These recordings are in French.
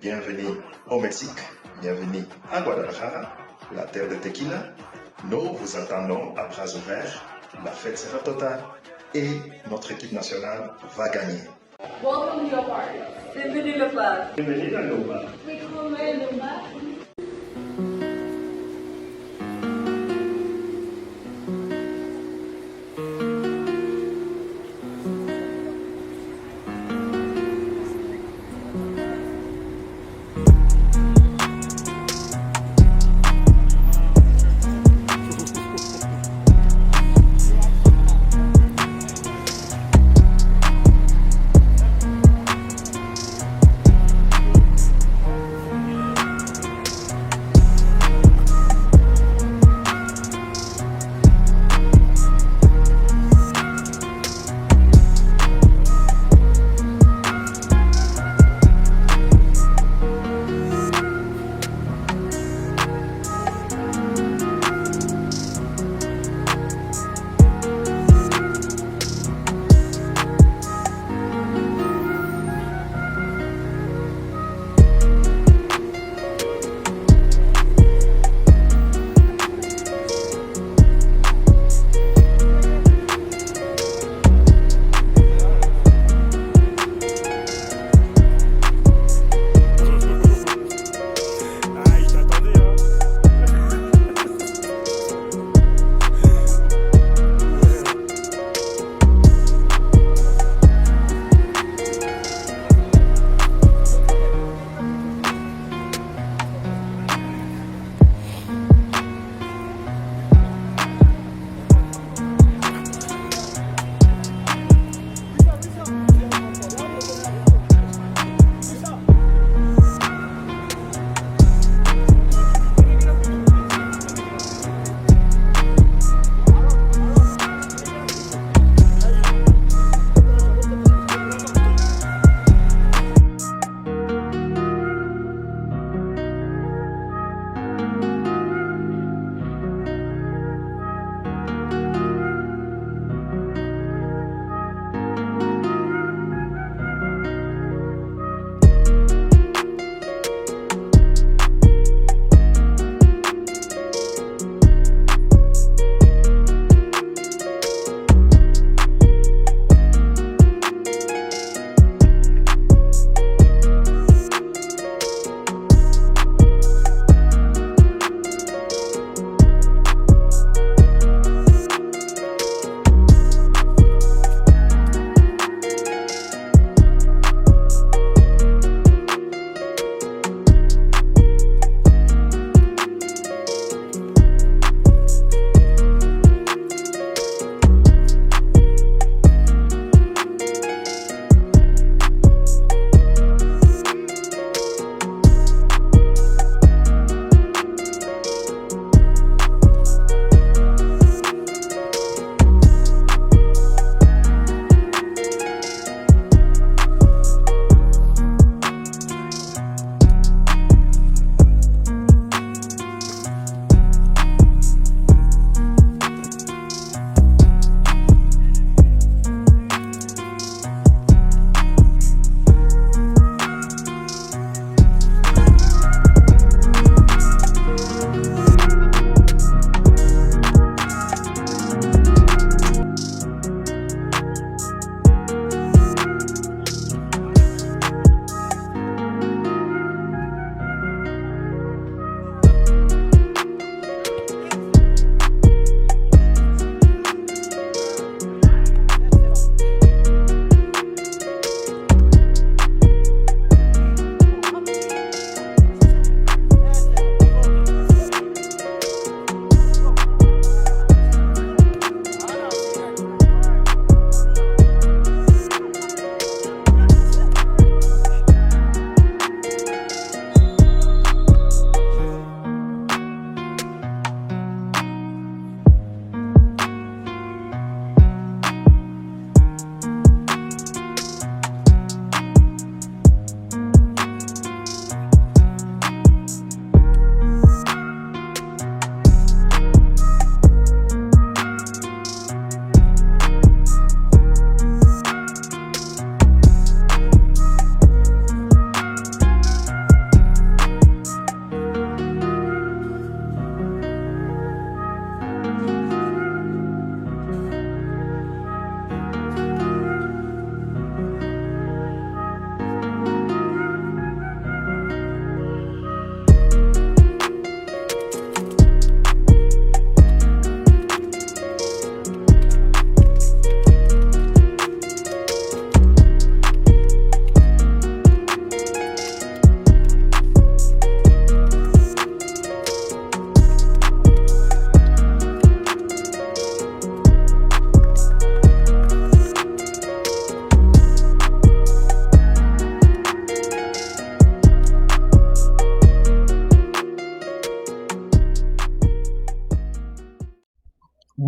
bienvenue au Mexique, bienvenue à Guadalajara, la terre de tequila. Nous vous attendons à bras ouverts, la fête sera totale et notre équipe nationale va gagner. Welcome to your party. Bienvenue le club. Bienvenue à Nova.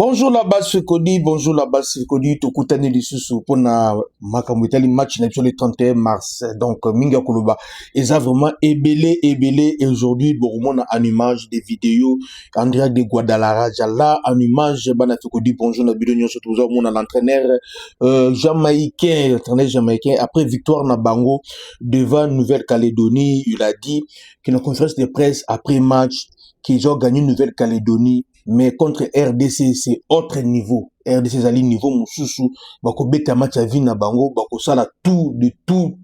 Bonjour la base Fekodi, bonjour la base Fekodi, Tokutani Lisusu pour na makamwitali match na le 31 mars. Donc Minga Koloba, et ça vraiment ébélé et aujourd'hui bon on a en image des vidéos Andrea de Guadalajara là en image bana Fekodi bonjour na bidonyo surtout on a l'entraîneur jamaïcain, après victoire na Bango devant Nouvelle-Calédonie, il a dit qu'il a une conférence de presse après match qu'ils ont gagné Nouvelle-Calédonie. Mais contre RDC, c'est autre niveau. RDC, c'est niveau Moussoussou. Bako beta match à Vina Bango. Bako sala tout, de tout,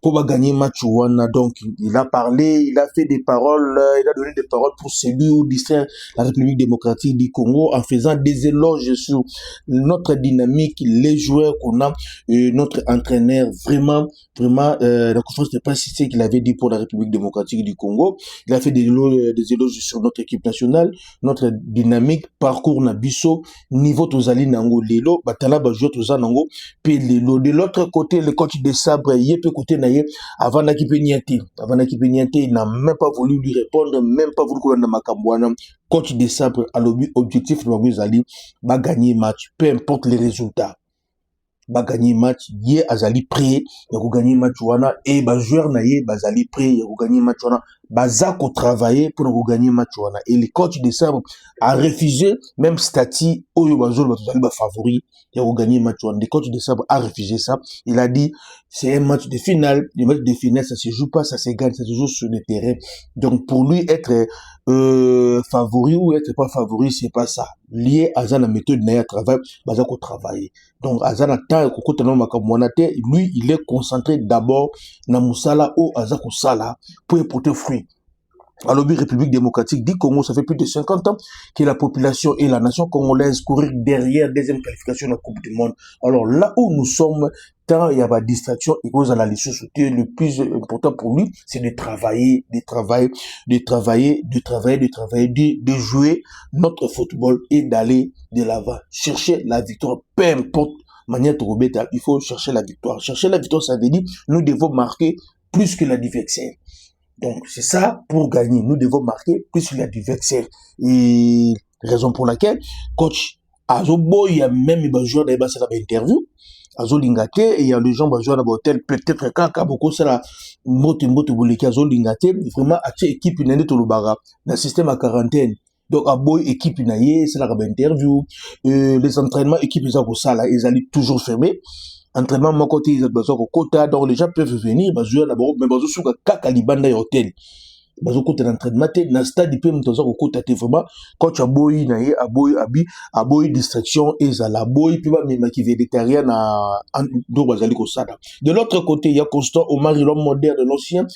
pour gagner match Wana. Donc, il a parlé, il a fait des paroles, il a donné des paroles pour celui ou distraire la République démocratique du Congo en faisant des éloges sur notre dynamique, les joueurs qu'on a, notre entraîneur, vraiment, la conférence de presse, c'est ce qu'il avait dit pour la République démocratique du Congo. Il a fait des éloges sur notre équipe nationale, notre dynamique, parcours na biso, niveau tozali nango lelo, batala ba jouer toza nango, pe lelo. De l'autre côté, le coach de Sabre, yé pe côté na yé, avant na Nianté, il n'a même pas voulu lui répondre, même pas voulu qu'on a makambouana. Coach de Sabre, à l'objectif de Magouizali, va gagner match, peu importe les résultats. Ba gagner match yé azali prêt ya ko gagner match wana et ba joueur na yé bazali prêt ya ko gagner match wana baza ko travailler pour ko gagner match wana et le coach de ça a refusé même statut oyo bazolo bazali ba favori ya ko gagner match wana. Le coach de ça a refusé ça, il a dit c'est un match de finale, le match de finale ça se joue pas, ça se gagne, ça se joue sur le terrain. Donc pour lui être favori ou être pas favori, c'est pas ça. Lié à la méthode na travail, baza ko travailler. Donc azana ta kokota na makamwanate, lui il est concentré d'abord na musala ou azako sala pour porter fruit. Alors, la République démocratique du Congo, ça fait plus de 50 ans que la population et la nation congolaise courent derrière deuxième qualification de la Coupe du Monde. Alors là où nous sommes, tant il y a pas de distraction, et cause à la licence, le plus important pour lui, c'est de travailler, de jouer notre football et d'aller de l'avant. Chercher la victoire, peu importe manière de rebêter, il faut chercher la victoire. Chercher la victoire, ça veut dire, nous devons marquer plus que l'adversaire. Donc, c'est ça, pour gagner, nous devons marquer plus qu'il y a d'adversaire. Et raison pour laquelle, coach Azobo, il y a même des joueurs dans l'interview, Azo Lingate, et il y a des gens qui jouent dans l'hôtel, peut-être quand beaucoup ça la moto boleki Azo Lingate, vraiment, à cette équipe, il y a des dans le système à quarantaine. Donc, à boy, équipe, il y a c'est la interview, les entraînements, équipe, ils allaient toujours fermés. Entraînement mon côté ils ont besoin de quota, donc les gens peuvent venir jouer d'abord mais bazo suka kaka libanda ya hôtel bazo côté d'entraînement na stade pe mtoza ko quota te vraiment coach aboyi na ye aboyi distraction et za la boy puis ba mema ki végétarien na do bazali ko sada. De l'autre côté il y a Constant Omar, l'homme moderne de l'ancien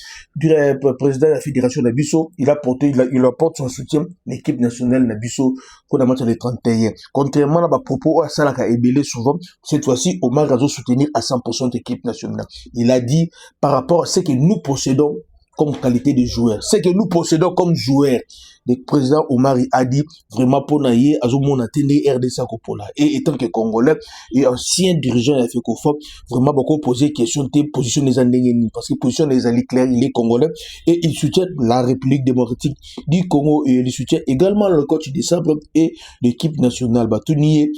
président de la fédération na biso, il apporte son soutien l'équipe nationale na biso pour la match le 31. Contrairement à propos à Salaka Ebele souvent, cette fois-ci Omar a soutenir à 100% l'équipe nationale. Il a dit par rapport à ce que nous possédons comme qualité de joueur, ce que nous possédons comme joueurs. Le président Omar a dit vraiment pour naïe azomona tende RDC Kopola et étant que Congolais et ancien dirigeant de la FECOFOP, vraiment beaucoup poser question de position des Andengeni parce que position des alliés clairs, il est Congolais et il soutient la République démocratique du Congo et il soutient également le coach de Sabre et l'équipe nationale Batunier.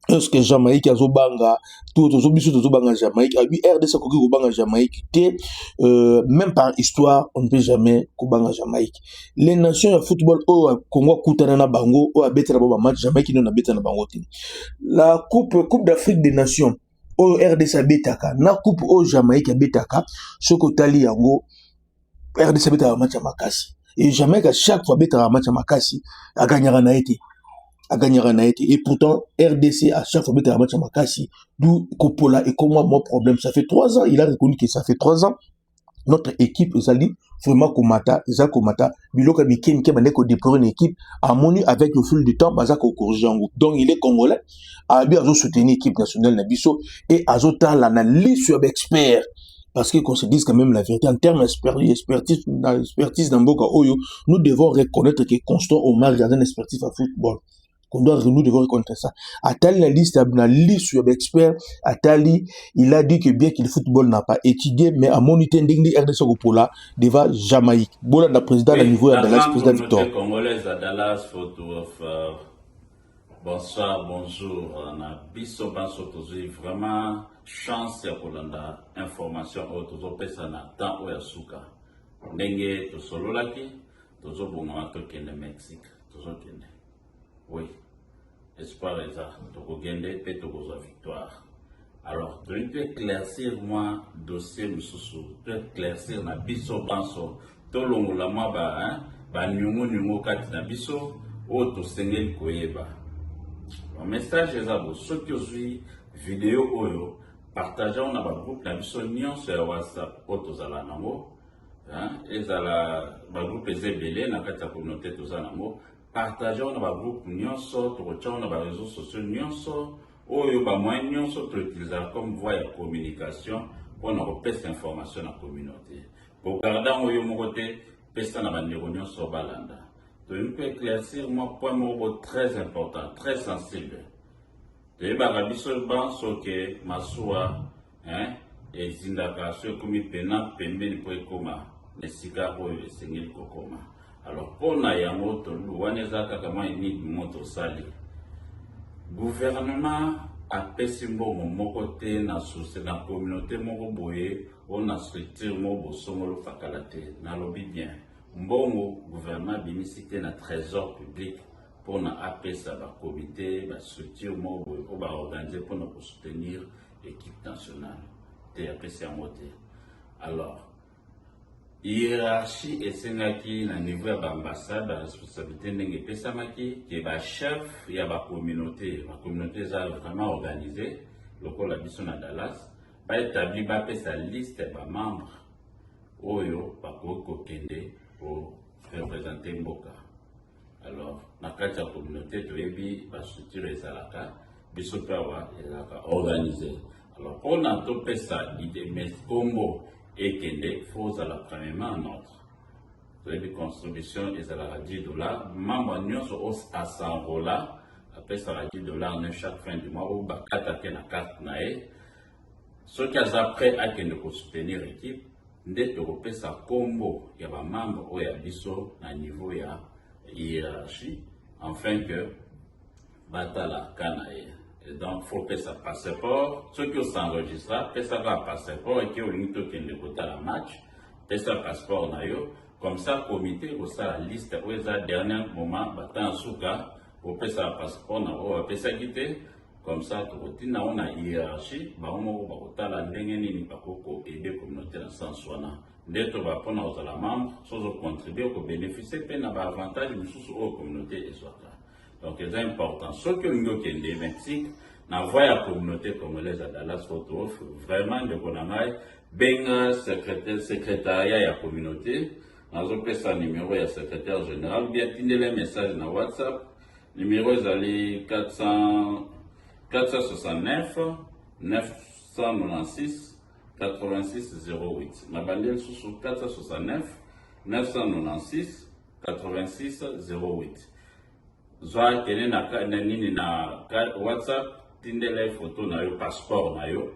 Est-ce que Jamaïque a Zobanga, tout Zobanga Jamaïque, a eu RDC Kobanga Jamaïque, même par histoire, on ne peut jamais Kobanga Jamaïque. Les nations de football, au Congo, Koutanana Bango, au Abetana Baba match, Jamaïque, non, Abetana Bango. La Coupe d'Afrique des Nations, au RDC Betaka, na Coupe au Jamaïque Betaka, Sokotali Yango, RDC Betaka match à Makasi. Et Jamaïque, à chaque fois Betaka match à Makasi, a gagné en Haïti. Et pourtant, RDC a chaque fois mis la match à Makassi, d'où Kopola et comment mon problème. Ça fait 3 ans, il a reconnu que ça fait 3 ans. Notre équipe, ils ont dit, vraiment, Komata, Biloka Biken, qui a déployé une équipe, a monu avec le fil du temps, Bazako Korjango. Donc, il est congolais, a bien soutenu l'équipe nationale Nabiso, et a l'analyse sur expert. Parce qu'on se dise quand même la vérité, en termes d'expertise dans Boka Oyo, nous devons reconnaître que Constant Omar a une expertise en football. Nous devons reconnaître ça. Atali la liste sur expert, Atali, il a dit que bien que le football n'a pas étudié, mais à mon itending RDC Gopola devant Jamaïque. Bola la président à niveau à Dallas, président Victor. Congolaise à Dallas, photo of Bonsoir, bonjour. On a biso banso tozi vraiment chance ya kolanda information o tozo pesa na temps o ya suka. Ndenge to sololaki, tozo bonga to kende Mexique, tozo kende. Oui. Espoir eza, toko gende pe toko zo victoire. Alors, tu peux éclaircir moi dossier mususu, tu peux éclaircir na biso banso, to longola moi ba nyungu kati na biso o to sengeli koyeba. Un message est à vous. Ceux qui ont vu vidéo oyo, partageons dans le groupe la mission sur WhatsApp autozala nango, et la groupe ezebele na kati ya communauté tozala nango, partageons dans le groupe nyonso, tokotiana dans les réseaux sociaux nyonso, oyo ba moyen nyonso to utiliser comme voie de communication pour nous repasser information dans la communauté. Pour garder oyo mokote, pesa na bandeko nyonso balanda. Tu peux éclaircir moi point très important, très sensible. Tu peux barabiso banso que masua, et zindaka sur comme pena pembe pour ekoma, les cigares et sengeli kokoma. Alors pour na yango to luwaneza kama ini moto sali. Gouvernement a pesi mbongo moko te na souci na communauté moko boye, on a structure moko bosongolo fakalate na lobby bien. Mbongo gouvernement bimisité na trésor public pour na APS ba comité ba structure mo pour ba organiser pour nous soutenir l'équipe nationale te APS en moté. Alors hiérarchie esengaki na niveau ya ambassade ba responsabilité ndenge pesamaki ke ba chef ya ba communauté za vraiment organisé lokola biso na Dallas ba établi ba pesa liste ba membres oyo ba ko kende pour représenter Mboka. Alors, dans la communauté, tu as structure et salaka, bisopawa et organisé. Alors, pour nous ça, l'idée, mais combo et kende, faut à la premièrement en autre. Tu as contribution et à la $10. Membre nous sont à 100 $. Après ça, $10 chaque fin du mois, ou bakata na carte nae. Ceux qui sont prêts à soutenir l'équipe, nde tokopesa kombo ya ba membre oyo ya biso na niveau ya hiérarchie afin que batala kana et donc faut pesa passeport ceux qui s'enregistrent pesa ka passeport et qui ont limité kende kota la match pesa passeport na yo comme ça comité au sa liste oyo za dernier moment batan suka pour pesa passeport na o pesa kité comme ça tokotina on a hiérarchie baomo bakotala ndenge nini bakoko aider communauté na sens wana ndeto bapona ozala membre sozo contribuer ko bénéficier pe na ba avantage mususu o communauté eswaka donc c'est important ce que nous kende Mexique na voix ya communauté congolaise à Dallas photo vraiment de konamai benga secrétariat ya communauté nazo pesa numéro ya secrétaire général bien tindele message na WhatsApp numéro ezali 469 996 86 08. Ma bandelle sous 469 996 86 08. Zoa kene na nini na WhatsApp tindele photo na yo passeport na yo.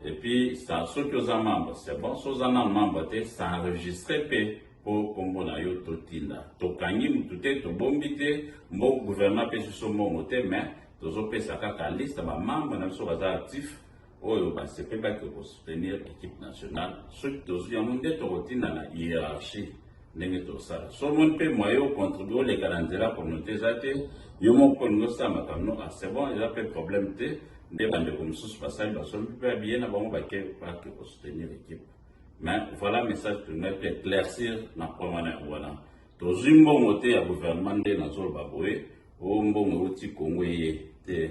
Et puis ça ceux qui sont membres c'est bon ceux qui sont membres te s'enregistrer pe pour kombo na yo totinda. Tokangi mutute to bombite mbo gouvernement pe so mo te mais tozo pesa kaka liste ba membre na biso baza actif oyo ba sepe ba ko soutenir l'équipe nationale ceux tozo ya monde to rotina na hiérarchie ndenge to sala so mon pe moyo contribuer les calendriers communauté zate yo mo ko ngo sa makamno a c'est bon il y a pas de problème te nde bande comme sous passage ba so pe bien na bango ba ke ko soutenir l'équipe mais voilà message pour nous éclaircir na problème voilà tozo mbongo te ya gouvernement de na zo ba boye o mbongo uti kongwe te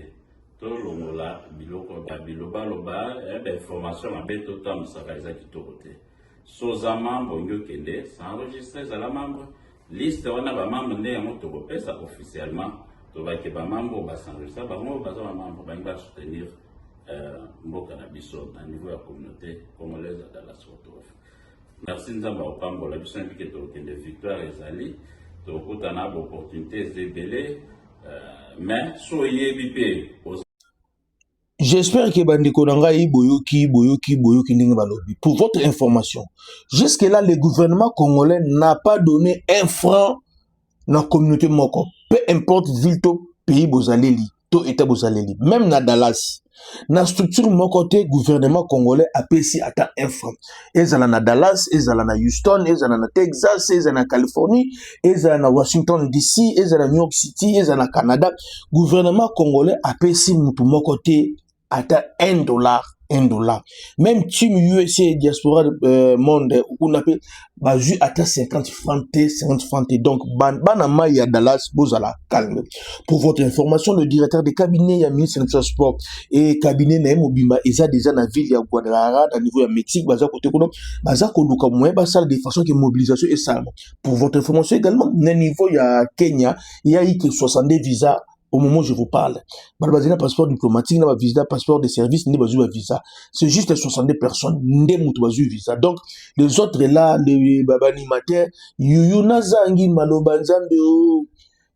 to longola biloko ba biloba loba information mabe to tam sakaza kitoko te soza membre nyo kende s'enregistrer à la membre liste wana ba membre nde yango to kopesa officiellement to ba ke ba membre ba s'enregistrer ba mo ba za membre ba ngi soutenir mboka na biso na niveau ya communauté congolaise dans la Sotof. Merci nzamba opambola biso impliqué to kende victoire ezali to kutana ba opportunité zebele mais soyebi pe j'espère que bandeko na ngai boyoki ndenge balobi. Pour votre information, jusque là le gouvernement congolais n'a pas donné un franc na communauté moko. Peu importe ville to pays bozaleli to état bozaleli même na Dallas na structure mon côté gouvernement congolais apesi ata infra ezala na Dallas ezala na Houston ezala na Texas ezala na Californie ezala na Washington DC ezala na New York City ezala na Canada gouvernement congolais apesi mutu mon côté ata $1 même team USA diaspora monde on appelle bazu ata 50 francs donc bana ya Dallas bozala calme. Pour votre information, le directeur de cabinet ya ministre de transport et cabinet na mobimba eza déjà na ville ya Guadalajara à niveau ya Mexique baza côté kono baza ko luka moyen ba salle de façon que mobilisation et ça. Pour votre information également na niveau ya Kenya il y a eu que 62 visas au moment où je vous parle. Balbazina passeport diplomatique, na visa, passeport de service, n'est pas visa. C'est juste 62 personnes, n'est pas visa. Donc, les autres là, les babanimateurs, yuyuna zangi malobanzambe o.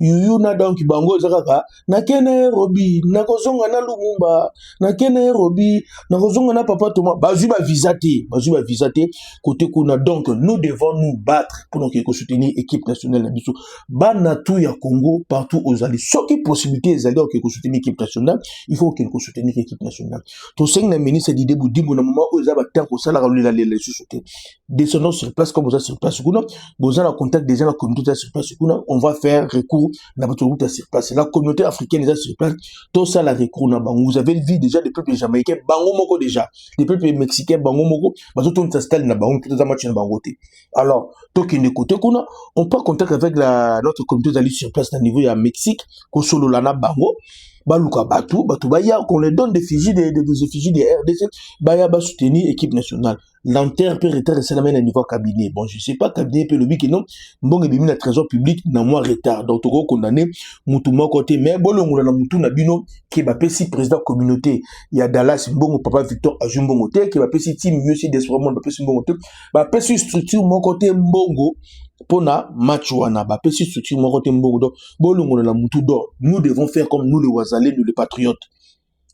Yuyuna donc bango zakaka na kene robi na kozonga na lumumba na kene robi na kozonga na papa Thomas bazu ba visa te côté kuna donc nous devons nous battre pour nous soutenir équipe nationale na biso bana tout ya Congo partout aux alliés ce qui possibilité les alliés que soutenir équipe nationale il faut que soutenir équipe nationale to seng na ministre d'idée boudimbo na moment où za ba temps ko sala la les soutenir descendons sur place comme ça sur place kuna boza na contact déjà la communauté sur place kuna on va faire recours na bato sur place la communauté africaine est sur place tout ça la recours na bango vous avez vu déjà les peuples jamaïcains bango moko déjà les peuples mexicains bango moko bazo tout s'installe na bango peut-être match na bango te alors to qui ne côté kuna on peut contact avec notre communauté d'aller sur place na niveau ya Mexique ko solo la na bango baluka batu baya qu'on les donne des effigies des effigies des RDC baya ba soutenir équipe nationale l'enterre peut rester ça à niveau cabinet bon je sais pas cabinet peut le but que non bon et le trésor public dans mois retard donc to condamné mutu mon côté mais bon on na mutu na bino qui ba pesi président communauté il y a Dallas bon papa Victor Ajumbo te qui ba pesi team aussi desperamment ba pesi bon te ba pesi structure mon côté mbongo pona match wana ba pesi structure mon côté mbongo donc bolongo na mutu do nous devons faire comme nous les Wazalais nous les patriotes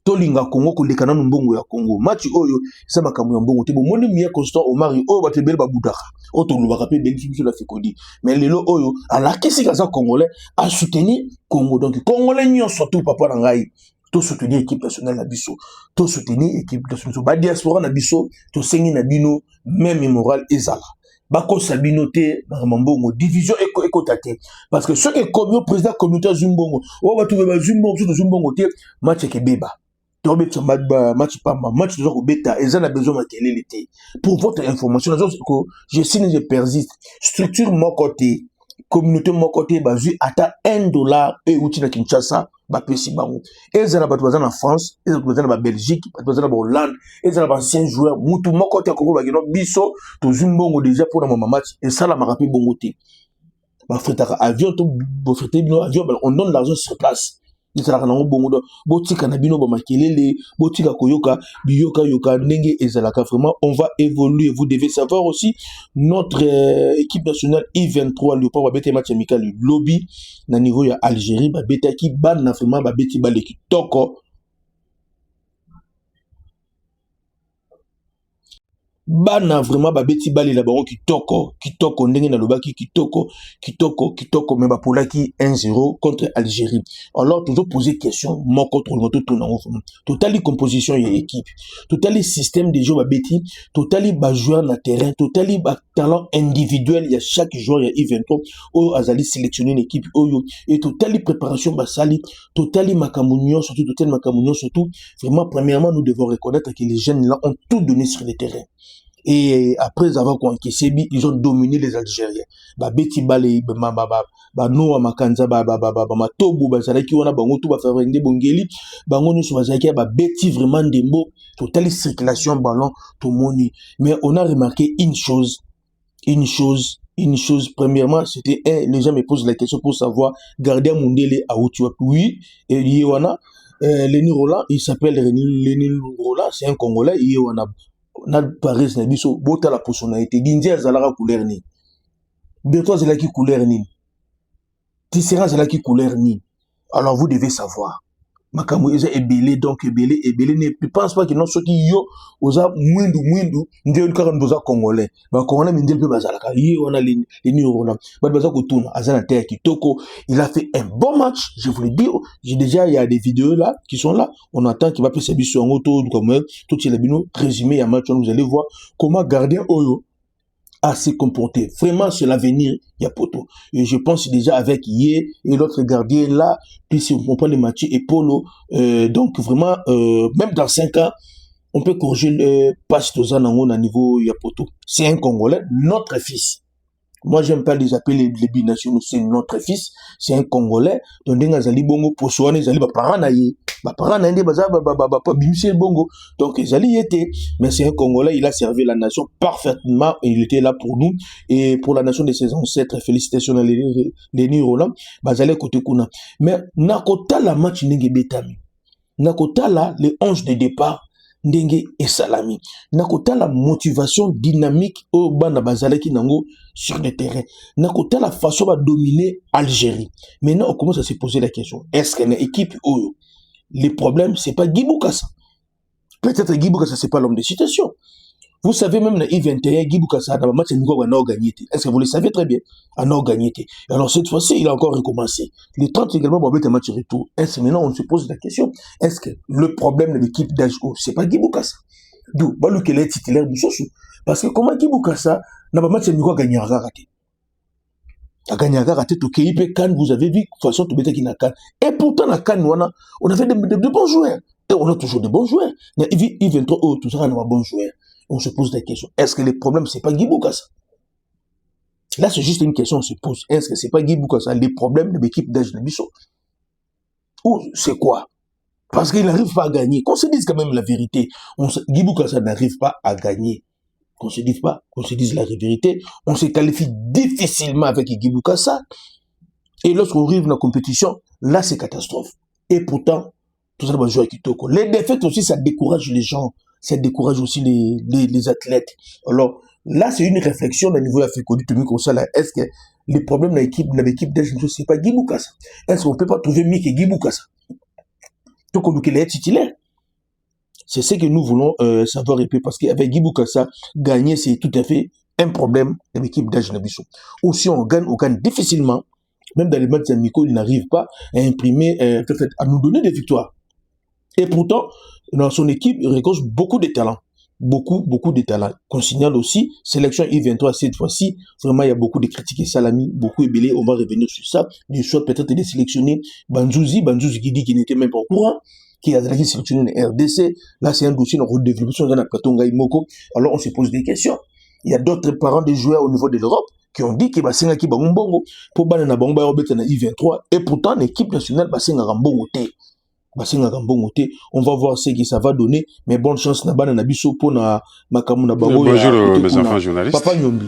tolinga Congo kolekana mbongo ya Congo match oyo ça makambo ya mbongo te bo moni miya constant Omar o batebel ba budaka o to lubaka pe benki biso la fekodi mais lelo oyo ala kesi kaza congolais a soutenir Congo donc congolais nyo surtout papa na ngai to soutenir équipe nationale na biso to soutenir équipe nationale ba diaspora na biso to sengi na bino même moral ezala bako sabino te na mbongo division eko tate parce que ce que comme président communautaire Zumbongo o ba tuba Zumbongo te match ke beba match de bêta et ça a besoin de l'été pour votre information je signe je persiste structure mon côté communauté mon côté basé à $1 et outil na Kinshasa ba pesi bango et ça na bato en France et ça na Belgique bato na Hollande et ça na ancien joueur mutu mon côté ko ba gino biso to Zumbongo déjà pour mon match et ça la ma rapide bongo te ba fretaka avion to bo frete bino avion on donne l'argent sur place. Botika na bino ba makelele botika koyoka biyoka yoka ndenge ezalaka vraiment on va évoluer vous devez savoir aussi notre équipe nationale I23 Léopard va bete match amical lobby na niveau ya Algérie ba betaki ban na vraiment ba beti baleki toko bana vraiment babeti bali la bango kitoko ndenge na lobaki kitoko mais ba polaki 1-0 contre Algérie alors toujours poser question mon contre notre tournant totali composition et équipe totali système de jeu babeti totali ba joueur na terrain totali ba talent individuel il y a chaque joueur il y a event o azali sélectionner une équipe oyo et totali préparation basali totali makamunyo surtout vraiment premièrement nous devons reconnaître que les jeunes là ont tout donné sur le terrain. Et après avoir encaissé, ils ont dominé les Algériens. Ba beti bale ba noa makanza ba matobu ba zalaki wana bango tout ba faire ndé bongeli bango ni so bazaki ba beti vraiment ndembo totale circulation ballon tout moni mais on a remarqué une chose premièrement c'était les gens me posent la question pour savoir garder Mundele à Otuak oui et Yewana Lenny Roland il s'appelle Lenny Roland c'est un Congolais Yewana na Paris na biso bota la personnalité d'India zalaka couleur ni Bertois zalaki couleur ni Tisserand zalaki couleur ni alors vous devez savoir makambo eza ebele donc ebele ne pense pas que non soki yo oza mwindu nde kaka ndoza congolais ba congolais mindel pe bazalaka yi wana les nirona ba baza kotuna azana terre kitoko il a fait un bon match je vous le dis j'ai déjà il y a des vidéos là qui sont là on attend qu'il va passer biso en auto comme tout les bino résumé à match vous allez voir comment gardien oyo à se comporter. Vraiment, c'est l'avenir, il y a Poto. Et je pense déjà avec Yé et l'autre gardien là, puis si on comprend les Mathieu et Polo, donc vraiment, même dans 5 ans, on peut corriger le passe aux anangos à niveau Yapoto. C'est un Congolais, notre fils. Moi, j'aime pas les appeler les binationaux, c'est notre fils, c'est un Congolais. Donc, des Zali Bongo, pour soigner, Zali, parents naïe. Parents naïe, bimsé Bongo. Donc, Zali était, mais c'est un Congolais, il a servi la nation parfaitement, et il était là pour nous, et pour la nation de ses ancêtres. Félicitations à Léni Roland, Bazale Kotekuna. Mais, Nakota la match n'enge betami. Nakota la, les 11 de départ, ndenge et salami. Nakota la motivation dynamique au bana bazalaki nango sur le terrain. Nakota la façon de dominer Algérie. Maintenant, on commence à se poser la question. Est-ce qu'une équipe Oyo, le problème, c'est pas Guy Boukassa. Peut-être Guy Boukassa, c'est pas l'homme de citation. Vous savez, même dans I-21, Guy Boukassa, dans le match, on a gagné. Est-ce que vous le savez très bien? On a gagné. Alors, cette fois-ci, il a encore recommencé. Les 30 également, on va mettre un match retour. Est-ce que maintenant, on se pose la question, est-ce que le problème de l'équipe d'Ajko, c'est pas Guy Boukassa? D'où, bah, lui, est titulaire du Sossou. Parce que comment Guy Boukassa, dans le match, on a gagné à raté. A gagné à raté, tout KIP Cannes, vous avez vu, de toute façon, tout le monde qui n'a Cannes. Et pourtant, à Cannes, on avait de bons joueurs. Et on a toujours de bons joueurs. Il y a I-23, tout ça, on a de bons joueurs. On se pose la question, est-ce que le problème, c'est pas Guy Boukassa? Là, c'est juste une question, on se pose. Est-ce que c'est pas Guy Boukassa, les problèmes de l'équipe d'Ajnabiso? Ou c'est quoi? Parce qu'il n'arrive pas à gagner. Qu'on se dise quand même la vérité. Guy Boukassa n'arrive pas à gagner. Qu'on se dise la vérité. On se qualifie difficilement avec Guy Boukassa. Et lorsqu'on arrive dans la compétition, là, c'est catastrophe. Et pourtant, tout ça va jouer à Kitoko. Les défaites aussi, ça décourage les gens. Ça décourage aussi les athlètes. Alors, là, c'est une réflexion au niveau africain, comme ça, là. Est-ce que les problèmes de l'équipe d'Ajnabiso, c'est pas Guy Boukassa? Est-ce qu'on peut pas trouver mieux que Guy Boukassa? Donc, on est titulaire. C'est ce que nous voulons savoir et puis parce qu'avec Guy Boukassa, gagner, c'est tout à fait un problème de l'équipe d'Ajnabiso. Ou si on gagne difficilement, même dans les matchs amicaux, il n'arrive pas à imprimer, à nous donner des victoires. Et pourtant, dans son équipe, il regorge beaucoup de talents. Beaucoup de talents. Qu'on signale aussi, sélection I-23 cette fois-ci, vraiment il y a beaucoup de critiques et Salami, beaucoup ébélé, on va revenir sur ça. Du choix peut-être de sélectionner Banzouzi qui dit qu'il n'était même pas au courant, qui a sélectionné le RDC. Là, c'est un dossier de redéveloppement dans la Katonga Imoko. Alors on se pose des questions. Il y a d'autres parents des joueurs au niveau de l'Europe qui ont dit qu'il va s'engager qui Bangombongo pour Banana Bangba na I-23 et pourtant l'équipe nationale va s'engager Rambongo. On va voir ce que ça va donner, mais bonne chance Bonjour mes enfants journalistes. Papa Nyombi.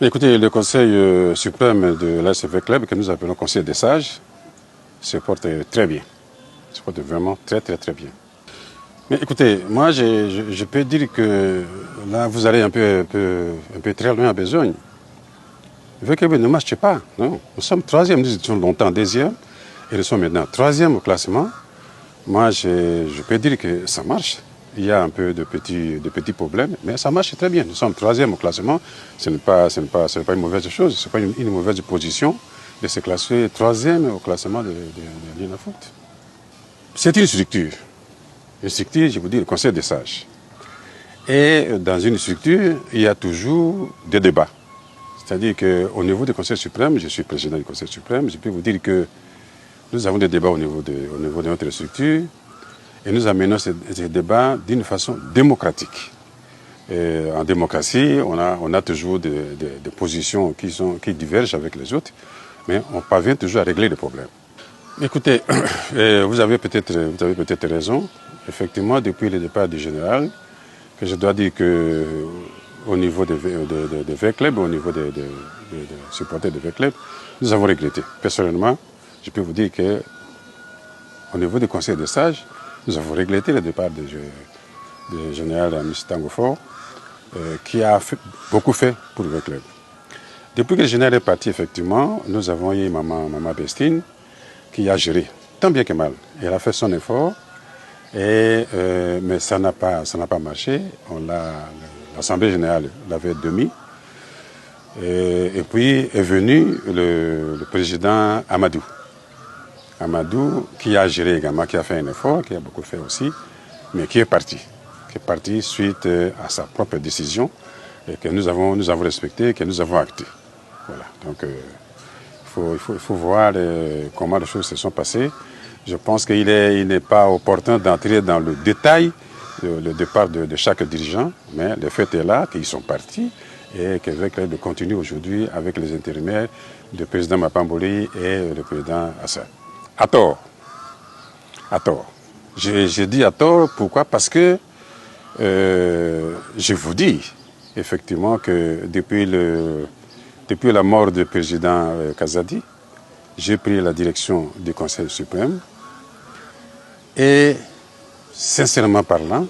Écoutez, le Conseil suprême de l'ASV Club, que nous appelons Conseil des sages, se porte très bien. Se porte vraiment très bien. Mais écoutez, moi je peux dire que là vous allez un peu très loin à besogne. Le VKB ne marche pas, non. Nous sommes 3e, nous étions longtemps 2e, et nous sommes maintenant 3e au classement. Moi, je peux dire que ça marche. Il y a un peu de petits problèmes, mais ça marche très bien. Nous sommes 3e au classement. Ce n'est pas une mauvaise chose. Ce n'est pas une mauvaise position de se classer 3e au classement de l'UNAFOOT. C'est une structure. Une structure, je vous dis, le Conseil des sages. Et dans une structure, il y a toujours des débats. C'est-à-dire qu'au niveau du Conseil suprême, je suis président du Conseil suprême, je peux vous dire que nous avons des débats au niveau de notre structure et nous amenons ces débats d'une façon démocratique. Et en démocratie, on a toujours des positions qui divergent avec les autres, mais on parvient toujours à régler les problèmes. Écoutez, vous avez peut-être raison. Effectivement, depuis le départ du général, que je dois dire qu'au niveau des V-Clubs, au niveau des supporters des V-Clubs, nous avons regretté. Personnellement, je peux vous dire qu'au niveau du Conseil des sages, nous avons regretté le départ du général M. Tango Faure, qui a beaucoup fait pour le club. Depuis que le général est parti, effectivement, nous avons eu Maman Bestine, qui a géré. tant bien que mal. Elle a fait son effort, mais ça n'a pas marché. L'Assemblée générale l'avait demi. Et puis est venu le président Amadou. Amadou, qui a géré également, qui a fait un effort, qui a beaucoup fait aussi, mais qui est parti suite à sa propre décision et que nous avons respecté, que nous avons acté. Voilà. Donc il faut voir comment les choses se sont passées. Je pense qu'il n'est pas opportun d'entrer dans le détail, le départ de chaque dirigeant, mais le fait est là qu'ils sont partis et que le club continue aujourd'hui avec les intérimaires, le président Mapamboli et le président Assad. À tort. Je dis à tort, pourquoi? Parce que je vous dis effectivement que depuis la mort du président Kazadi, j'ai pris la direction du Conseil suprême et, sincèrement parlant,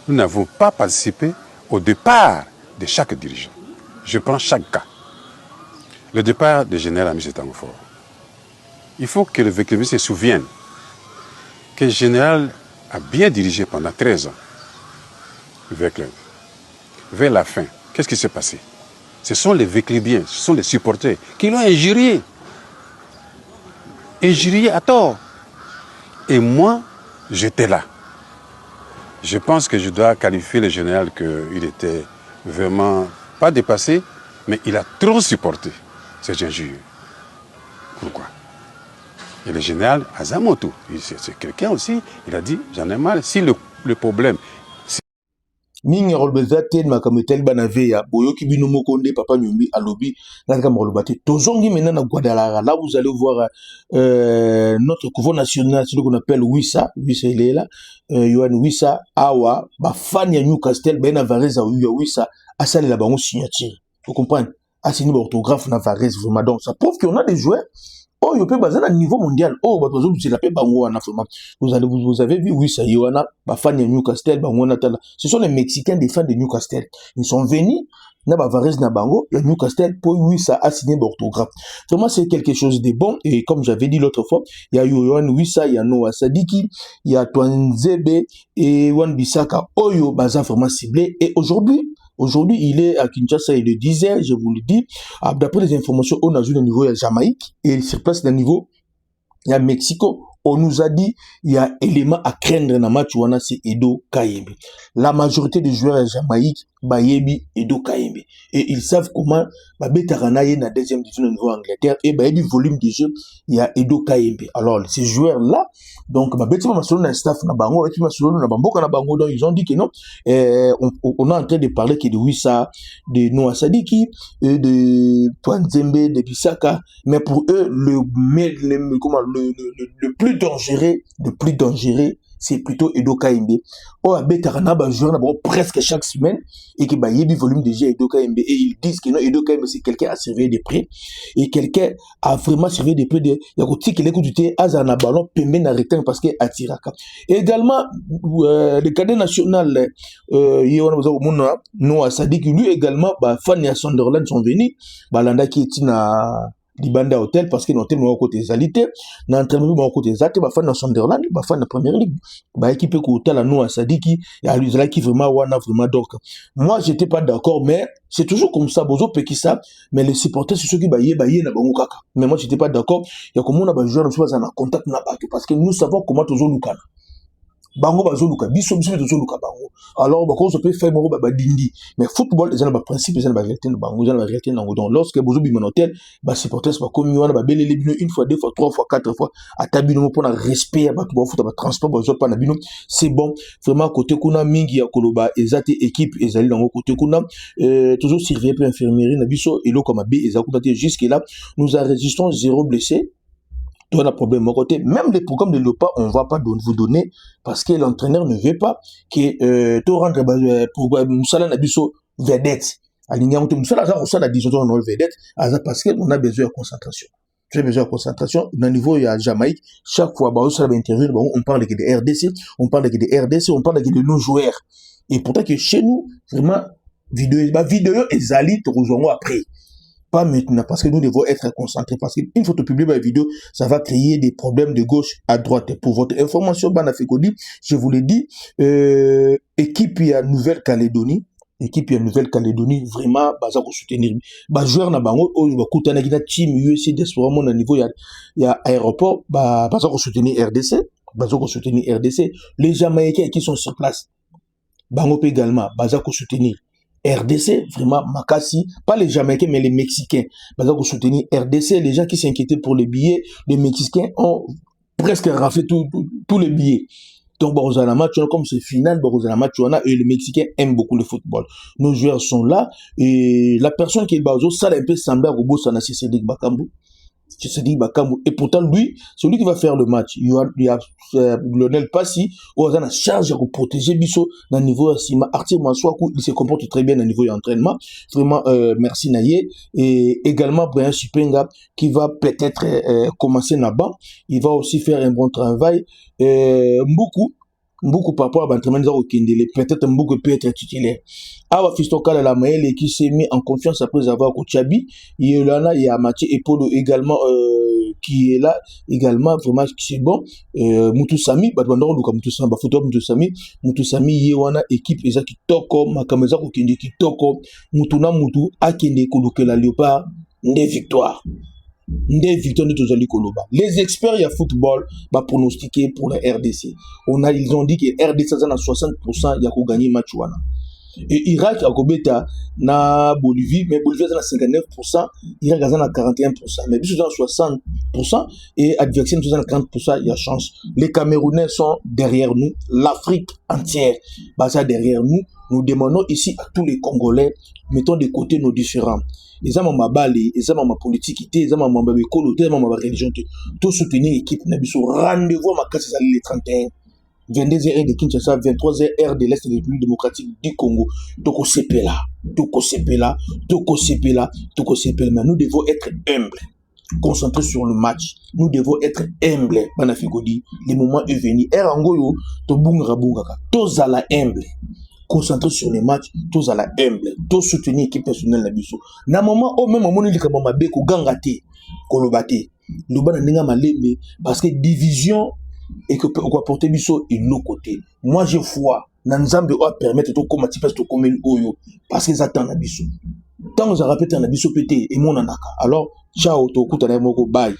nous n'avons pas participé au départ de chaque dirigeant. Je prends chaque cas. Le départ du général Amis Tangofor. Il faut que le vécu se souvienne que le général a bien dirigé pendant 13 ans le Véclub. Vers la fin, qu'est-ce qui s'est passé? Ce sont les Véclubiens, ce sont les supporters qui l'ont injurié. Injurié à tort. Et moi, j'étais là. Je pense que je dois qualifier le général qu'il était vraiment pas dépassé, mais il a trop supporté ces injures. Pourquoi? Et le général Azamoto, c'est quelqu'un aussi, il a dit, j'en ai marre, si le problème... Mingi rolbezate makametel banave ya boyoki bino mokonde papa nyumbi alobi naka rolbate tozongi maintenant na Guadalajara. Là vous allez voir notre couvent national, celui qu'on appelle Wissa il est là, Yohan Wissa awa ba fan ya Newcastle ben Varese ya Wissa asali la bango signature. Vous comprenez? Asini ba orthographe na Varese vraiment, donc ça prouve qu'on a des joueurs. Oh, il peut baser à niveau mondial. Oh, bah, vous avez vu, oui, ça y est, bah, fan de Newcastle, bah, ce sont les Mexicains des fans de Newcastle. Ils sont venus, na ba Varese na bango, il y a Newcastle, pour oui, ça a signé l'orthographe. Vraiment, c'est quelque chose de bon. Et comme j'avais dit l'autre fois, il y a Yohan Wissa, il y a Noah Sadiki, il y a Twanzebe et Wan Bissaka. Oh, yo, baza vraiment ciblé. Et aujourd'hui, il est à Kinshasa, il le disait, je vous le dis, d'après les informations, on a vu le niveau à Jamaïque, et il se place dans le niveau à Mexico. On nous a dit, il y a élément à craindre dans le match, c'est Edo Kayembe. La majorité des joueurs à Jamaïque, Bayebi, Edo Kayembe. Et ils savent comment, Betaranaye na deuxième division au niveau Angleterre, et Bayebi volume de jeu, il y a Edo Kayembe. Alors, ces joueurs-là, donc, staff na bango, donc ils ont dit que non, on est en train de parler que de Wissa, de Noah Sadiki, de Twanzembe, de Bissaka, mais pour eux, le plus dangereux, c'est plutôt Edo Kayembe. Oh, Betarana, joueur presque chaque semaine, et qui yebi volume de jeu Edo Kayembe, et ils disent que non, Edo Kayembe, c'est quelqu'un à surveiller de près, et quelqu'un a vraiment surveillé de près de, Yakoti, qui l'écoute du thé, Azana ballon, Pembe na rectangle parce qu'il a tiraka. Également, le cadet national, Noah Sadik, lui également, fan et Sunderland sont venus, Landa qui est Libanda Hotel parce qu'ils ont été au côté des alités, dans l'entraînement au côté des athées, fan de Sunderland, fan de première ligue, équipe que hôtel à Noah Sadiki, et à l'usage qui vraiment donc. Moi, j'étais pas d'accord, mais c'est toujours comme ça, bozo pekisa, mais les supporters, c'est ceux qui baillent na bango kaka. Mais moi, j'étais pas d'accord. Il y a comme on a joueur, on se passe en contact na bato, parce que nous savons comment tous lukana. Bango bazo luka, biso tozo luka bango. Alors, on se peut faire moro dindi. Mais football, ils ont un principe, ils ont une réalité de bango, ils ont une réalité de bango. Donc, lorsque bozo bimanotel, supporters, comme il y a belé les bino une fois, deux fois, trois fois, quatre fois, à tabino pour un respect, transport, c'est bon. Vraiment, côté kuna mingi ya koloba, ezate équipe, ezali dans côté kuna, toujours surveiller pour infirmerie, nabiso, et l'eau comme a B, ezakutate, jusque là, nous enregistrons 0 blessé. Toi, on a problème de mon côté. Même les programmes de l'OPA, on ne va pas vous donner parce que l'entraîneur ne veut pas que tu rentres pour Moussala Nabiso vedette. Aligné entre Moussala, ça a dit vedette parce qu'on a besoin de concentration. J'ai besoin de concentration. Dans le niveau, il y a Jamaïque. Chaque fois, on parle de RDC, on parle de nos joueurs. Et pourtant que chez nous, vraiment, vidéo, ezali, tu rejoins après. Pas maintenant, parce que nous devons être concentrés. Parce qu'une photo publiée par vidéo, ça va créer des problèmes de gauche à droite. Et pour votre information, Banafekodi, je vous l'ai dit, équipe à Nouvelle-Calédonie, vraiment, baza ko soutenir. Joueur na bango, kutana kina team USC d'espoir mon niveau, il y a aéroport, baza ko soutenir RDC. Les Jamaïcains qui sont sur place, bango également, baza ko soutenir RDC, vraiment, Makassi, pas les Jamaïcains, mais les Mexicains. Baza ko soutenir RDC, les gens qui s'inquiétaient pour les billets, les Mexicains ont presque raflé tous les billets. Donc, comme c'est final, et les Mexicains aiment beaucoup le football. Nos joueurs sont là, et la personne qui est basée, ça a un peu semblé à Robo Sana, c'est Cédric Bakambu. Et pourtant, lui, c'est lui qui va faire le match. Il y a Lionel Passi, où on a charge de protéger Bisso dans le niveau Sima. Arthur Mansouakou, il se comporte très bien dans le niveau d'entraînement. Vraiment, merci Naye. Et également, Brian Chipenga, qui va peut-être commencer là-bas. Il va aussi faire un bon travail. Beaucoup par rapport à l'entraînement des Okindele, peut-être Mboukou peut être titulaire. Awa Fistoka la Maëlle qui s'est mis en confiance après avoir Kouchabi. Il y a Mathieu Epolo également qui est là, également vraiment c'est bon. Moutousami, Moutousami, Yewana équipe Ezaki Toko, Makameza Okinde qui Toko, Moutuna Moutou, Akinde Koloke la Léopard, des victoires. Les experts de football va pronostiquer pour la RDC. Ils ont dit que RDC a 60% de gagner match. Et Irak a Gobeta na Bolivie, mais Bolivie a 59%, Irak a 41%. Mais ils ont 60% et adversaire a 40%, il y a chance. Les Camerounais sont derrière nous, l'Afrique entière basée derrière nous. Nous demandons ici à tous les Congolais, mettons de côté nos différends. Les hommes ma balle, les hommes ma politique, les hommes ma école, les hommes ma religion, tout soutenir l'équipe. Rendez-vous à ma casse les 31. 22h de Kinshasa, 23h de l'Est de la République démocratique du Congo. Toko Sepela. Mais nous devons être humbles. Concentrés sur le match. Nous devons être humbles. Banafigodi, le moment est venu. Erangoyo, to bunga bungaka. Tous à la humble. Concentrés sur les matchs, tous à la humble. Tous soutenir l'équipe personnelle la biso. Na moment, au même moment, nous disons que beko gangate, kolobate. Nous bana ninga malembe parce que division et que pour apporter biso et l'autre côté. Moi je vois na nzambe o permettre to comme tu passes to comme oyo parce que ça attend na biso. Tant que ça répète na biso pété et mon anaka. Alors ciao to kutana moko bye.